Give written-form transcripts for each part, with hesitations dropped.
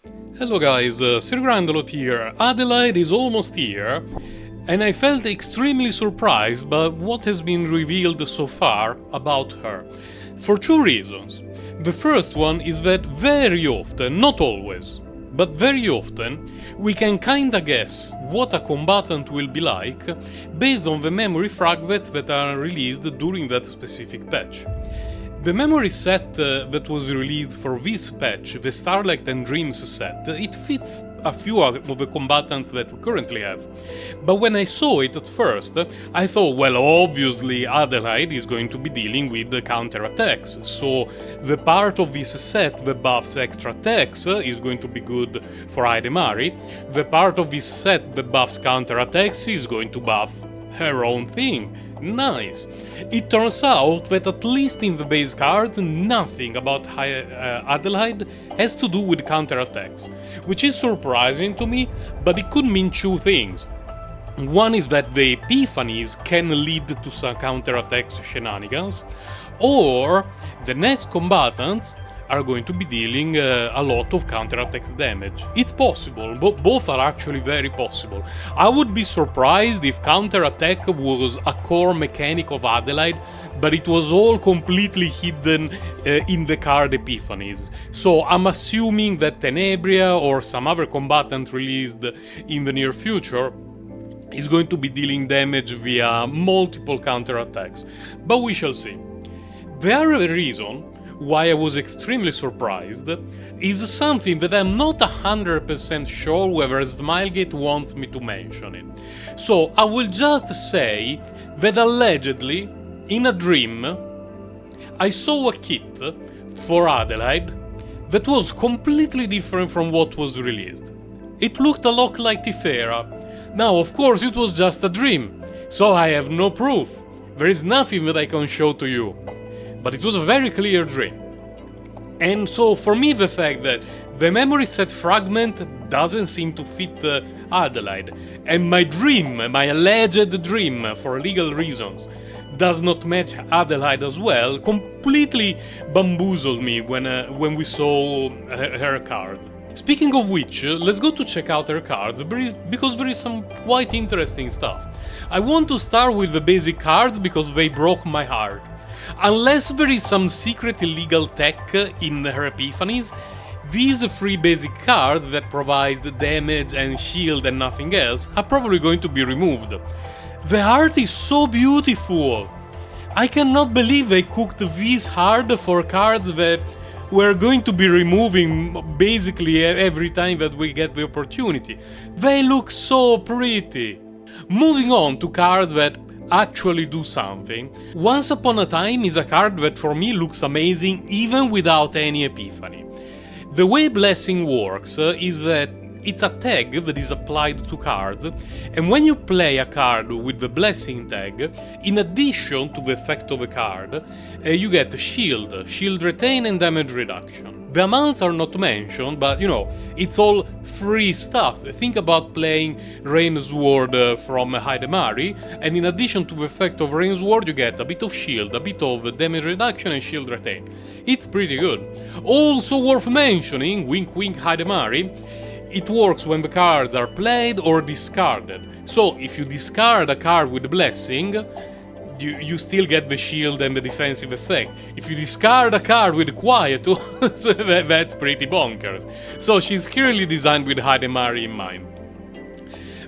Hello guys, Sir Grandelot here. Adelheid is almost here, and I felt extremely surprised by what has been revealed so far about her. For two reasons. The first one is that very often, not always, but very often, we can kinda guess what a combatant will be like based on the memory fragments that are released during that specific patch. The memory set that was released for this patch, the Starlight and Dreams set, it fits a few of the combatants that we currently have. But when I saw it at first, I thought, well, obviously Adelheid is going to be dealing with the counter-attacks, so the part of this set that buffs extra attacks is going to be good for Hidemari, the part of this set that buffs counter-attacks is going to buff her own thing. Nice. It turns out that at least in the base cards, nothing about Adelheid has to do with counterattacks, which is surprising to me, but it could mean two things. One is that the epiphanies can lead to some counterattacks shenanigans, or the next combatants are going to be dealing a lot of counterattacks damage. It's possible, both are actually very possible. I would be surprised if counterattack was a core mechanic of Adelheid, but it was all completely hidden in the card epiphanies. So I'm assuming that Tenebria or some other combatant released in the near future is going to be dealing damage via multiple counterattacks, but we shall see. The other reason why I was extremely surprised is something that I'm not 100% sure whether Smilegate wants me to mention it. So I will just say that allegedly, in a dream, I saw a kit for Adelheid that was completely different from what was released. It looked a lot like Tifera. Now, of course, it was just a dream, so I have no proof. There is nothing that I can show to you. But it was a very clear dream. And so for me the fact that the memory set fragment doesn't seem to fit Adelheid, and my dream, my alleged dream for legal reasons, does not match Adelheid as well, completely bamboozled me when we saw her card. Speaking of which, let's go to check out her cards, because there is some quite interesting stuff. I want to start with the basic cards because they broke my heart. Unless there is some secret illegal tech in her epiphanies, these three basic cards that provide damage and shield and nothing else are probably going to be removed. The art is so beautiful! I cannot believe they cooked this hard for cards that we're going to be removing basically every time that we get the opportunity. They look so pretty! Moving on to cards that actually do something. Once Upon a Time is a card that for me looks amazing even without any epiphany. The way Blessing works is that it's a tag that is applied to cards, and when you play a card with the Blessing tag, in addition to the effect of a card, you get shield retain and damage reduction. The amounts are not mentioned, but it's all free stuff. Think about playing Rainsword from Hidemari, and in addition to the effect of Rainsword, you get a bit of shield, a bit of damage reduction and shield retain. It's pretty good. Also worth mentioning, wink wink Hidemari, it works when the cards are played or discarded. So if you discard a card with Blessing, you still get the shield and the defensive effect. If you discard a card with Quiet, that's pretty bonkers. So she's clearly designed with Hidemari in mind.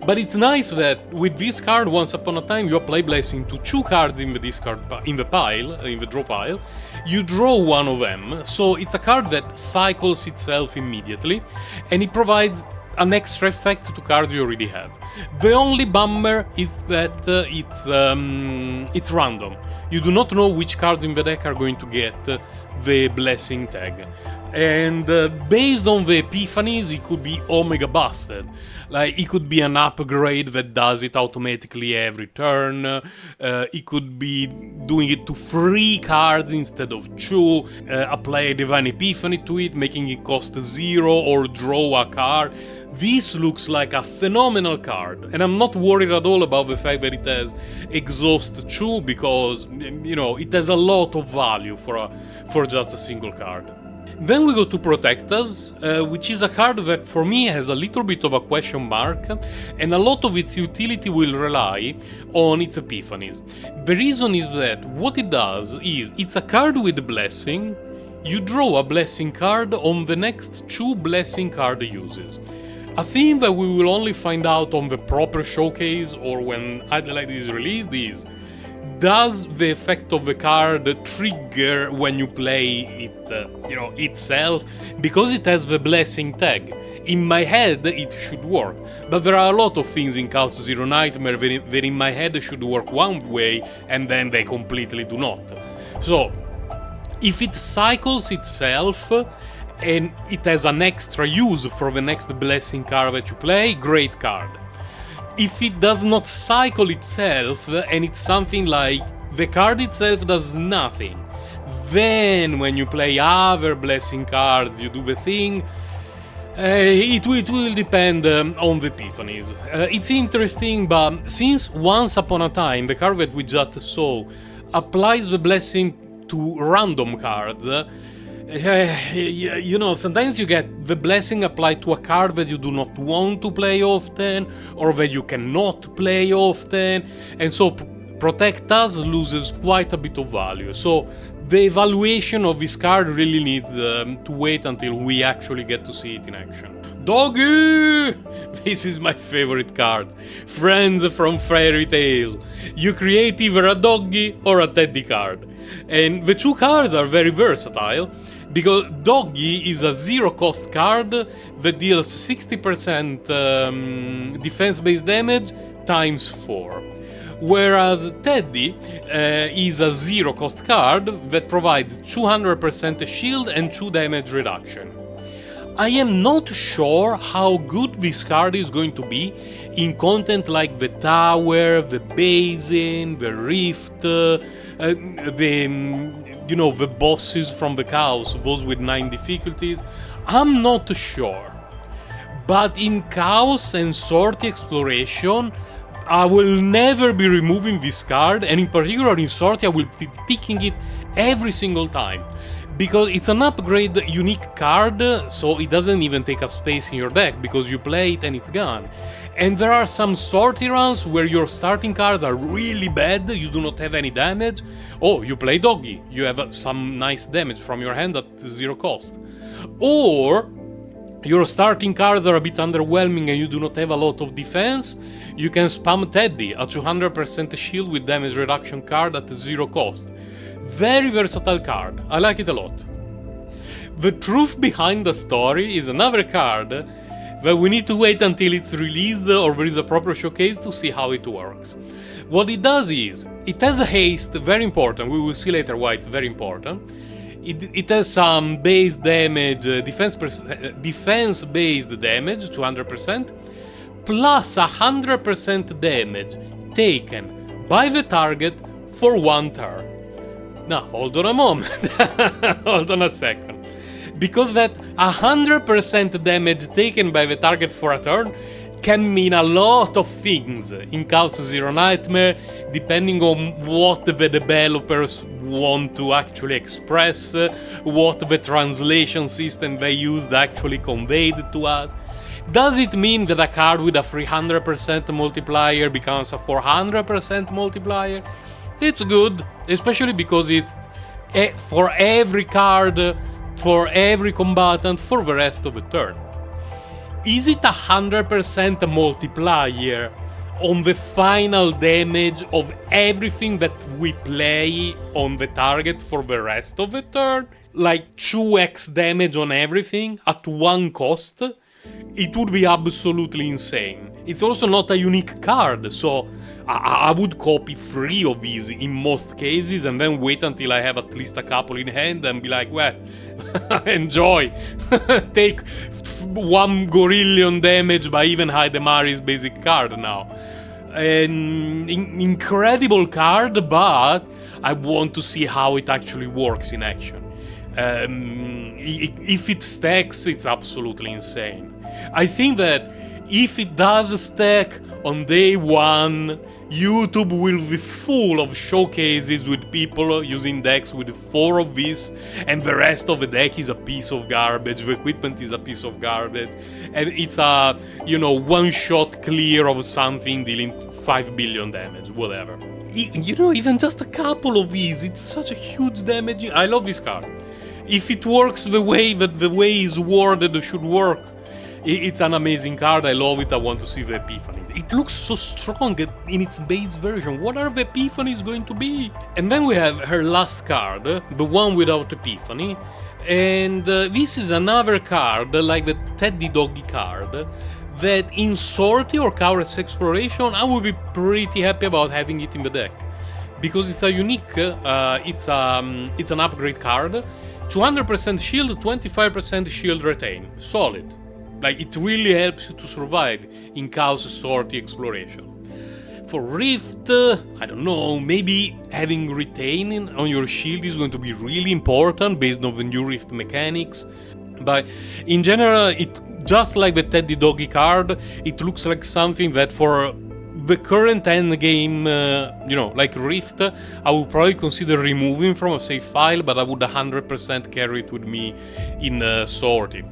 But it's nice that with this card, Once Upon a Time, you apply Blessing to two cards in the draw pile. You draw one of them, so it's a card that cycles itself immediately, and it provides an extra effect to cards you already have. The only bummer is that it's random. You do not know which cards in the deck are going to get the Blessing tag. And based on the epiphanies, it could be Omega busted. Like, it could be an upgrade that does it automatically every turn. It could be doing it to 3 cards instead of 2. Apply a Divine Epiphany to it, making it cost 0 or draw a card. This looks like a phenomenal card, and I'm not worried at all about the fact that it has Exhaust 2, because, it has a lot of value for just a single card. Then we go to Protect Us, which is a card that for me has a little bit of a question mark, and a lot of its utility will rely on its epiphanies. The reason is that what it does is, it's a card with Blessing. You draw a Blessing card on the next 2 Blessing card uses. A thing that we will only find out on the proper showcase or when Adelheid is released is, does the effect of the card trigger when you play it, itself? Because it has the Blessing tag. In my head, it should work. But there are a lot of things in Chaos Zero Nightmare that in my head should work one way, and then they completely do not. So, if it cycles itself, and it has an extra use for the next Blessing card that you play, great card. If it does not cycle itself, and it's something like the card itself does nothing, then when you play other Blessing cards, you do the thing, it will depend on the epiphanies. It's interesting, but since once upon a time, the card that we just saw applies the Blessing to random cards, sometimes you get the Blessing applied to a card that you do not want to play often, or that you cannot play often, and so Protect Us loses quite a bit of value. So the evaluation of this card really needs to wait until we actually get to see it in action. Doggy! This is my favorite card. Friends from Fairy Tail. You create either a Doggy or a Teddy card. And the 2 cards are very versatile, because Doggy is a 0-cost card that deals 60% defense-based damage times 4. Whereas Teddy is a 0-cost card that provides 200% shield and 2 damage reduction. I am not sure how good this card is going to be in content like the Tower, the Basin, the Rift, the bosses from the Chaos, those with 9 difficulties. I'm not sure. But in Chaos and Sortie Exploration, I will never be removing this card, and in particular in Sortie I will be picking it every single time. Because it's an upgrade unique card, so it doesn't even take up space in your deck, because you play it and it's gone. And there are some Sortie runs where your starting cards are really bad, you do not have any damage. Oh, you play Doggy, you have some nice damage from your hand at 0 cost. Or your starting cards are a bit underwhelming and you do not have a lot of defense, you can spam Teddy, a 200% shield with damage reduction card at 0 cost. Very versatile card, I like it a lot. The Truth Behind the Story is another card that we need to wait until it's released or there is a proper showcase to see how it works. What it does is, it has a haste, very important, we will see later why it's very important. It has some base damage, defense-based damage, 200%, plus 100% damage taken by the target for 1 turn. Now, hold on a moment, hold on a second. Because that 100% damage taken by the target for a turn can mean a lot of things in Chaos Zero Nightmare, depending on what the developers want to actually express, what the translation system they used actually conveyed to us. Does it mean that a card with a 300% multiplier becomes a 400% multiplier? It's good, especially because it's for every card, for every combatant, for the rest of the turn. Is it 100% multiplier on the final damage of everything that we play on the target for the rest of the turn? Like 2x damage on everything at 1 cost? It would be absolutely insane. It's also not a unique card, so I would copy 3 of these in most cases and then wait until I have at least a couple in hand and be like, well, enjoy. Take 1 gorillion damage by even Hidemari's basic card now. An incredible card, but I want to see how it actually works in action. If it stacks, it's absolutely insane. I think that if it does stack on day 1, YouTube will be full of showcases with people using decks with 4 of these, and the rest of the deck is a piece of garbage, the equipment is a piece of garbage, and it's a, one-shot clear of something dealing 5 billion damage, whatever. Even just a couple of these, it's such a huge damage. I love this card. If it works the way that the way it's worded should work, it's an amazing card. I love it. I want to see the epiphanies. It looks so strong in its base version. What are the epiphanies going to be? And then we have her last card, the one without epiphany. And this is another card, like the Teddy Doggy card, that in Sortie or Coward's Exploration, I would be pretty happy about having it in the deck. Because it's a unique, it's an upgrade card. 200% shield, 25% shield retain. Solid. Like, it really helps you to survive in Chaos Sortie Exploration. For Rift, I don't know, maybe having retaining on your shield is going to be really important based on the new Rift mechanics. But in general, just like the Teddy Doggy card, it looks like something that for the current endgame, like Rift, I would probably consider removing from a save file, but I would 100% carry it with me in Sortie.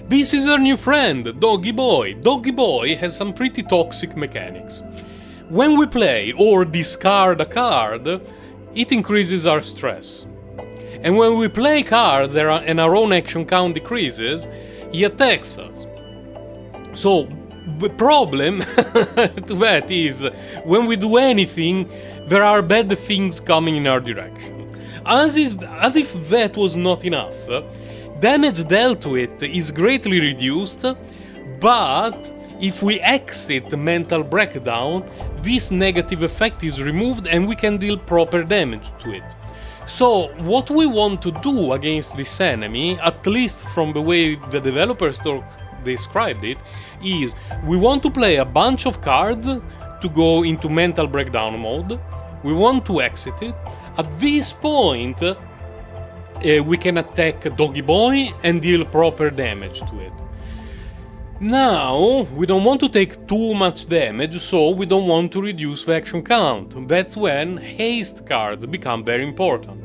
This is our new friend, Doggy Boy. Doggy Boy has some pretty toxic mechanics. When we play or discard a card, it increases our stress. And when we play cards and our own action count decreases, he attacks us. So, the problem to that is, when we do anything, there are bad things coming in our direction. As if that was not enough, damage dealt to it is greatly reduced, but if we exit Mental Breakdown, this negative effect is removed and we can deal proper damage to it. So what we want to do against this enemy, at least from the way the developers described it, is we want to play a bunch of cards to go into Mental Breakdown mode, we want to exit it. At this point, we can attack Doggy Boy and deal proper damage to it. Now, we don't want to take too much damage, so we don't want to reduce the action count. That's when haste cards become very important.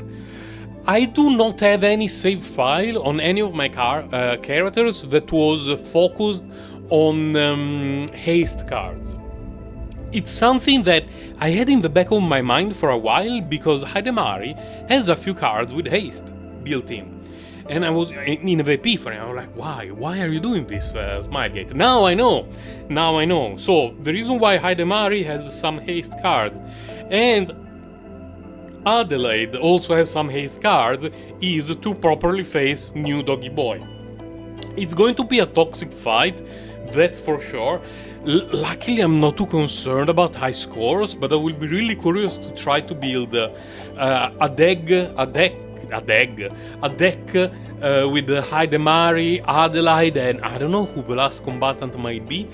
I do not have any save file on any of my characters that was focused on haste cards. It's something that I had in the back of my mind for a while because Hidemari has a few cards with haste built in. And I was in the epiphany, I was like, why are you doing this, Smilegate? Now I know. So, the reason why Hidemari has some haste cards, and Adelheid also has some haste cards, is to properly face new Doggy Boy. It's going to be a toxic fight, that's for sure. Luckily, I'm not too concerned about high scores, but I will be really curious to try to build a deck with Hidemari, Adelheid, and I don't know who the last combatant might be,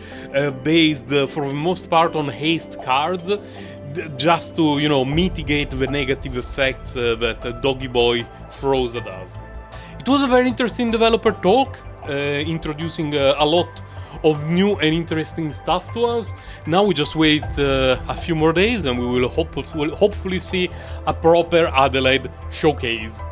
based for the most part on haste cards, just to, mitigate the negative effects that Doggy Boy throws at us. It was a very interesting developer talk, introducing a lot of new and interesting stuff to us. Now we just wait a few more days and we will hopefully see a proper Adelheid showcase.